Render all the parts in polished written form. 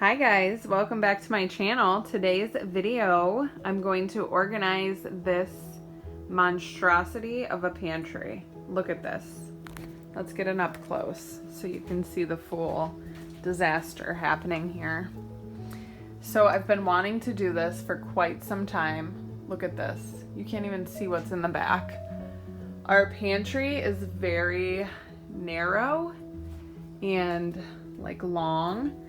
Hi guys, welcome back to my channel. Today's video, I'm going to organize this monstrosity of a pantry. Look at this. Let's get it up close so you can see the full disaster happening here. So I've been wanting to do this for quite some time. Look at this. You can't even see what's in the back. Our pantry is very narrow and like long.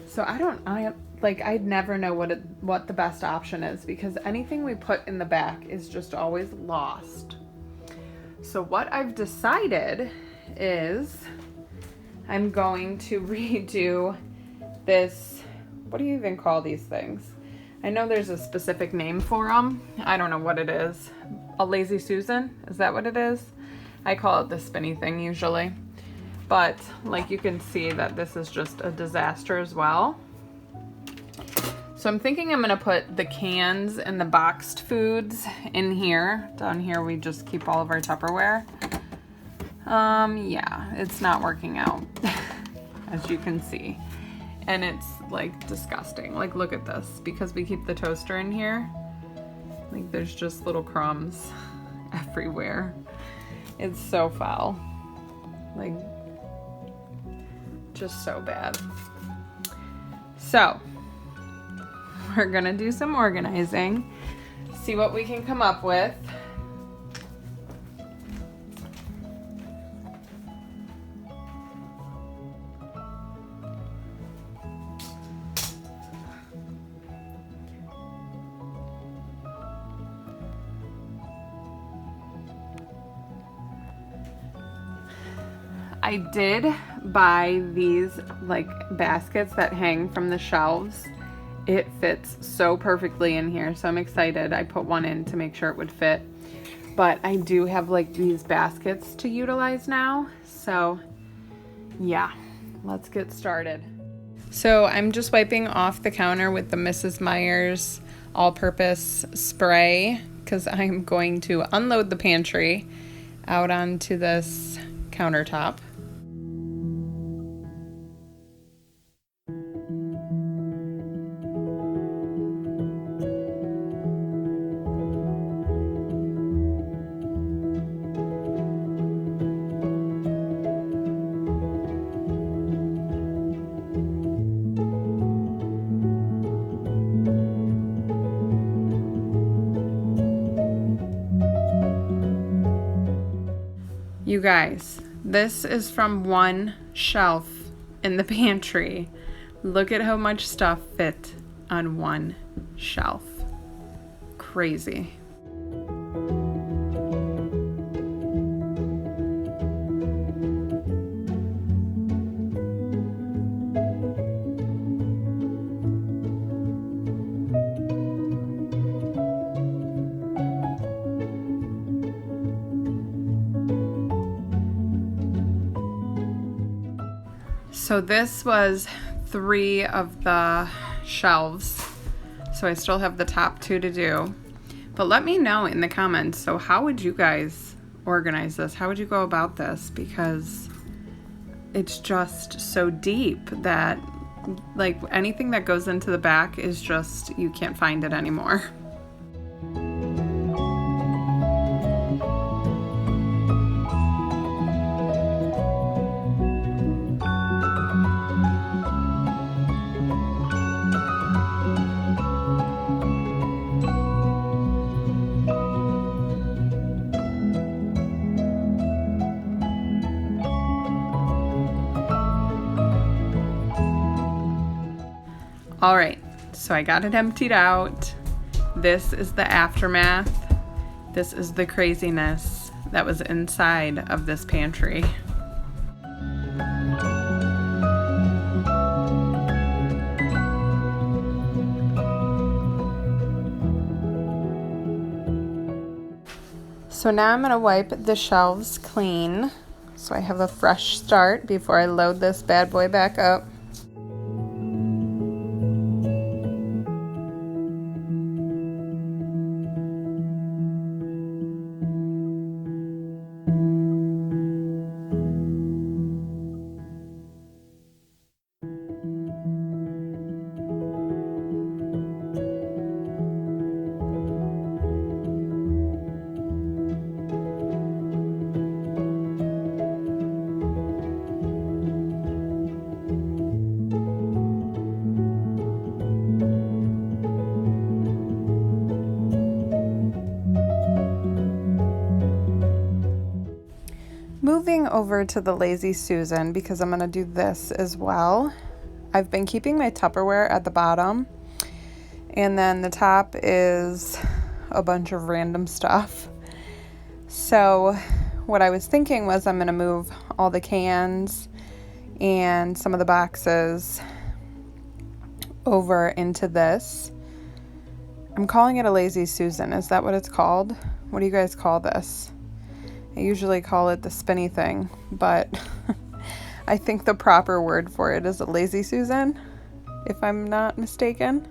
So I'd never know what the best option is because anything we put in the back is just always lost. So what I've decided is I'm going to redo this. What do you even call these things? I know there's a specific name for them. I don't know what it is. A Lazy Susan? Is that what it is? I call it the spinny thing usually. But like you can see that this is just a disaster as well. So I'm thinking I'm gonna put the cans and the boxed foods in here. Down here we just keep all of our Tupperware. Yeah, it's not working out as you can see. And it's like disgusting. Like look at this, because we keep the toaster in here. Like there's just little crumbs everywhere. It's so foul. Like just so bad. So we're gonna do some organizing, see what we can come up with. I did buy these like baskets that hang from the shelves. It fits so perfectly in here, so I'm excited. I put one in to make sure it would fit. But I do have like these baskets to utilize now. So yeah, let's get started. So I'm just wiping off the counter with the Mrs. Meyer's all-purpose spray because I'm going to unload the pantry out onto this countertop. You guys, this is from one shelf in the pantry. Look at how much stuff fit on one shelf. Crazy. So this was 3 of the shelves. So I still have the top 2 to do. But let me know in the comments. So how would you guys organize this? How would you go about this? Because it's just so deep that like anything that goes into the back is just, you can't find it anymore. All right, so I got it emptied out. This is the aftermath. This is the craziness that was inside of this pantry. So now I'm gonna wipe the shelves clean so I have a fresh start before I load this bad boy back up. moving over to the Lazy Susan because I'm gonna do this as well. I've been keeping my Tupperware at the bottom, and then the top is a bunch of random stuff. So what I was thinking was I'm gonna move all the cans and some of the boxes over into this. I'm calling it a Lazy Susan. Is that what it's called? What do you guys call this? I usually call it the spinny thing, but I think the proper word for it is a Lazy Susan, if I'm not mistaken.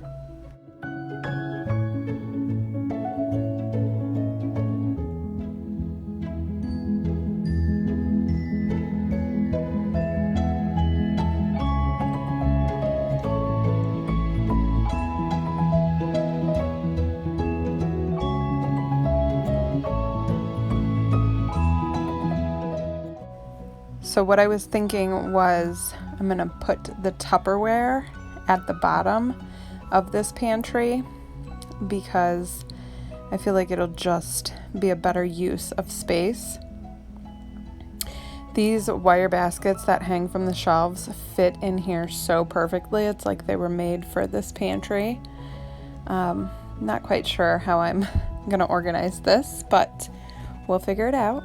So what I was thinking was I'm gonna put the Tupperware at the bottom of this pantry because I feel like it'll just be a better use of space. These wire baskets that hang from the shelves fit in here so perfectly. It's like they were made for this pantry. Not quite sure how I'm gonna organize this, but we'll figure it out.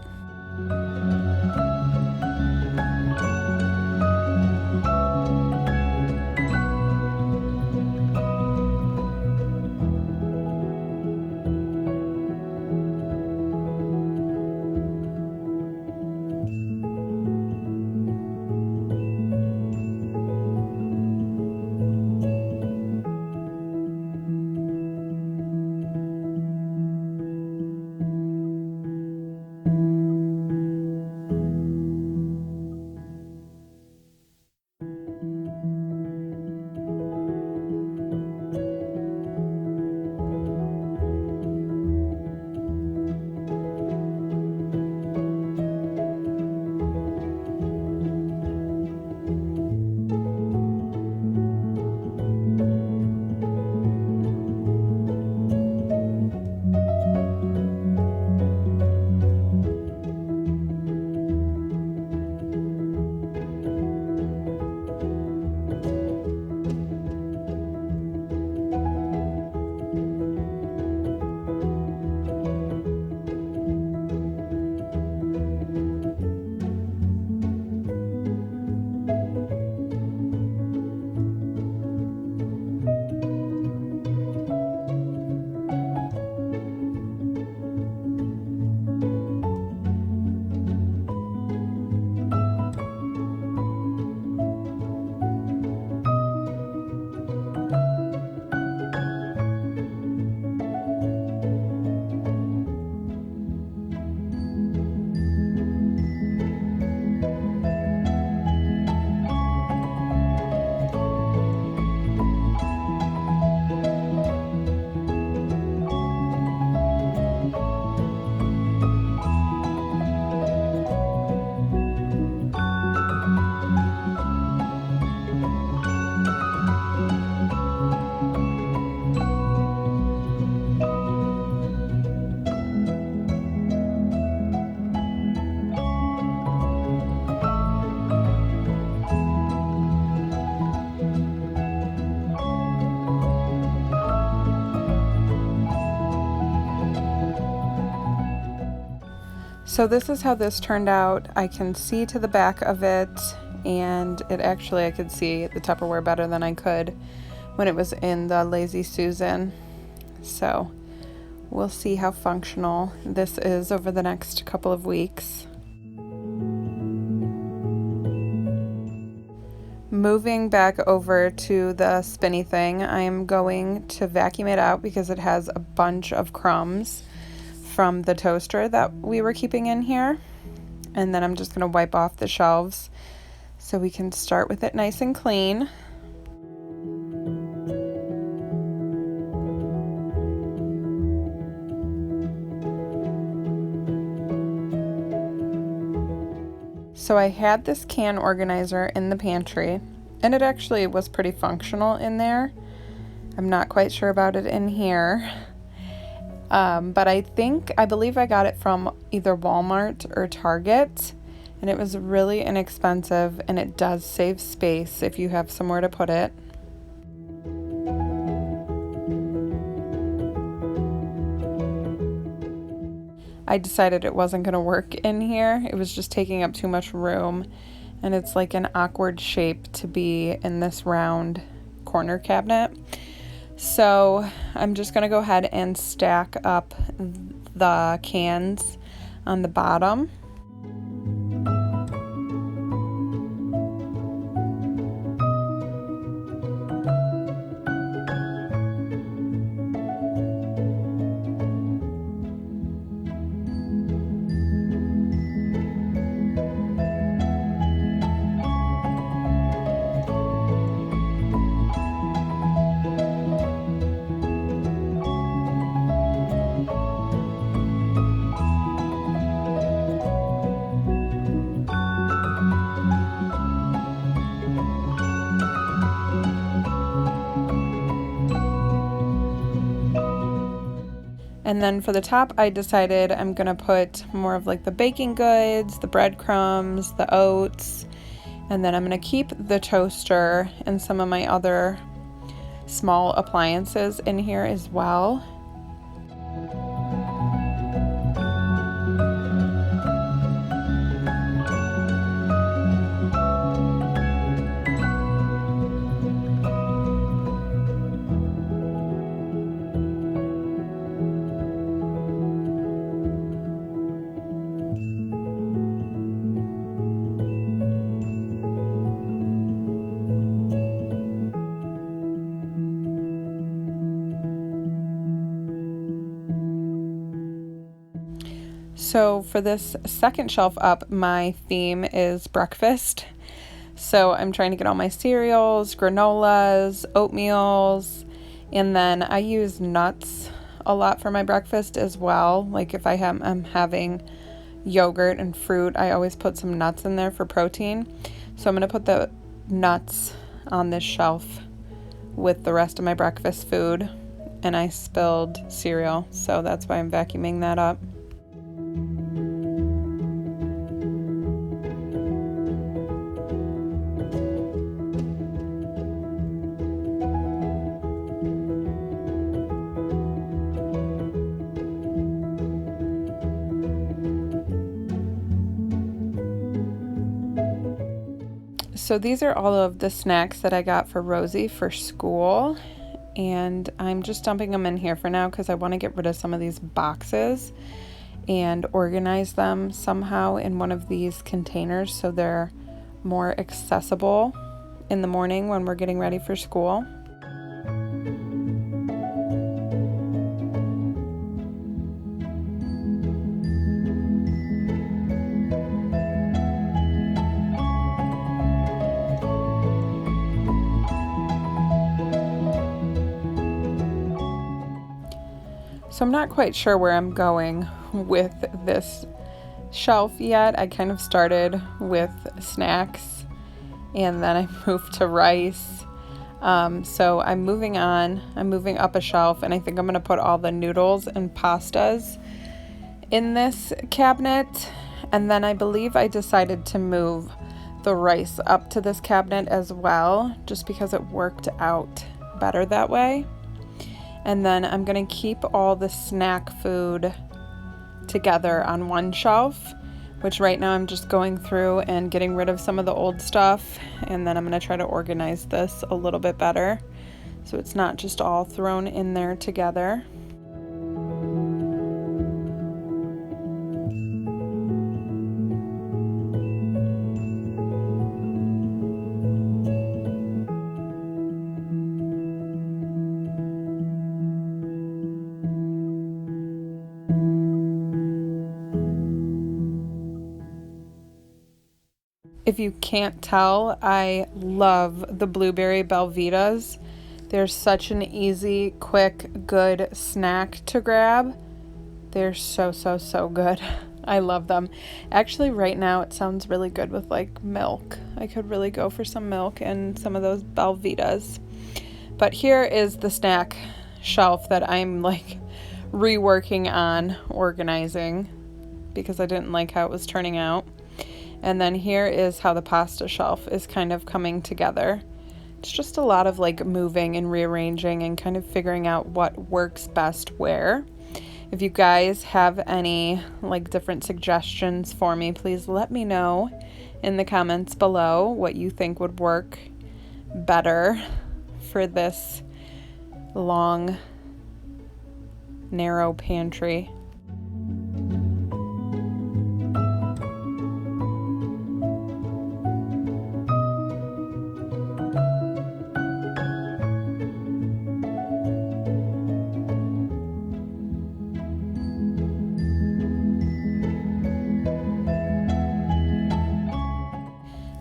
So this is how this turned out. I can see to the back of it, and it actually, I could see the Tupperware better than I could when it was in the Lazy Susan. So we'll see how functional this is over the next couple of weeks. Moving back over to the spinny thing, I am going to vacuum it out because it has a bunch of crumbs from the toaster that we were keeping in here. And then I'm just going to wipe off the shelves so we can start with it nice and clean. So I had this can organizer in the pantry, and it actually was pretty functional in there. I'm not quite sure about it in here. But I believe I got it from either Walmart or Target, And it was really inexpensive, and it does save space if you have somewhere to put it. I decided it wasn't going to work in here. It was just taking up too much room, and it's like an awkward shape to be in this round corner cabinet. So I'm just going to go ahead and stack up the cans on the bottom. And then for the top, I decided I'm gonna put more of like the baking goods, the breadcrumbs, the oats, and then I'm gonna keep the toaster and some of my other small appliances in here as well. So for this second shelf up, my theme is breakfast. So I'm trying to get all my cereals, granolas, oatmeals, and then I use nuts a lot for my breakfast as well. Like if I'm having yogurt and fruit, I always put some nuts in there for protein. So I'm going to put the nuts on this shelf with the rest of my breakfast food. And I spilled cereal, so that's why I'm vacuuming that up. So these are all of the snacks that I got for Rosie for school, and I'm just dumping them in here for now because I want to get rid of some of these boxes and organize them somehow in one of these containers so they're more accessible in the morning when we're getting ready for school. So I'm not quite sure where I'm going with this shelf yet. I kind of started with snacks and then I moved to rice. So I'm moving on. I'm moving up a shelf, and I think I'm going to put all the noodles and pastas in this cabinet. And then I believe I decided to move the rice up to this cabinet as well, just because it worked out better that way. And then I'm going to keep all the snack food together on one shelf, which right now I'm just going through and getting rid of some of the old stuff. And then I'm going to try to organize this a little bit better so it's not just all thrown in there together. If you can't tell, I love the blueberry Belvitas. They're such an easy, quick, good snack to grab. They're so good. I love them. Actually, right now it sounds really good with like milk. I could really go for some milk and some of those Belvitas. But here is the snack shelf that I'm like reworking on organizing because I didn't like how it was turning out. And then here is how the pasta shelf is kind of coming together. It's just a lot of like moving and rearranging and kind of figuring out what works best where. If you guys have any like different suggestions for me, please let me know in the comments below what you think would work better for this long, narrow pantry.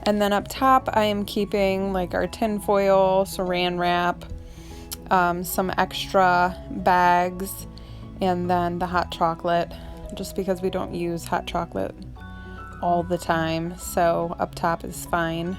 And then up top, I am keeping like our tin foil, saran wrap, some extra bags, and then the hot chocolate, just because we don't use hot chocolate all the time. So up top is fine.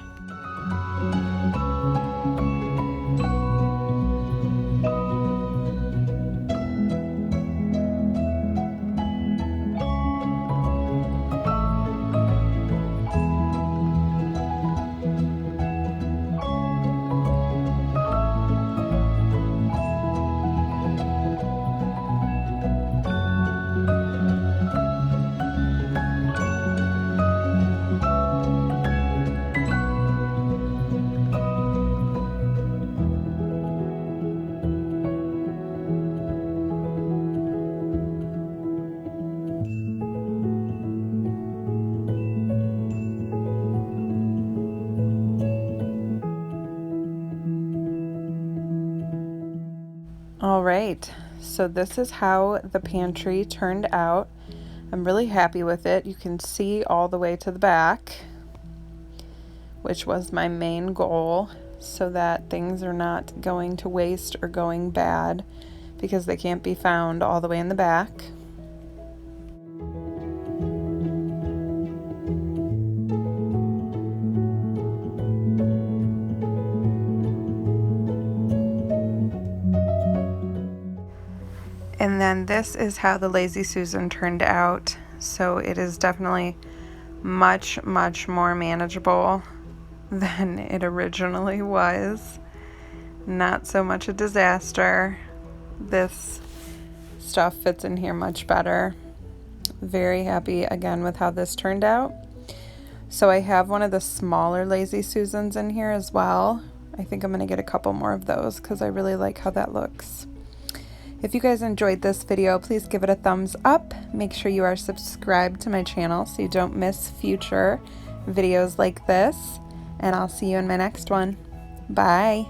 All right, so this is how the pantry turned out. I'm really happy with it. You can see all the way to the back, which was my main goal, so that things are not going to waste or going bad because they can't be found all the way in the back. And then this is how the Lazy Susan turned out. So it is definitely much, much more manageable than it originally was. Not so much a disaster. This stuff fits in here much better. Very happy again with how this turned out. So I have one of the smaller Lazy Susans in here as well. I think I'm gonna get a couple more of those because I really like how that looks. If you guys enjoyed this video, please give it a thumbs up. Make sure you are subscribed to my channel so you don't miss future videos like this. And I'll see you in my next one. Bye.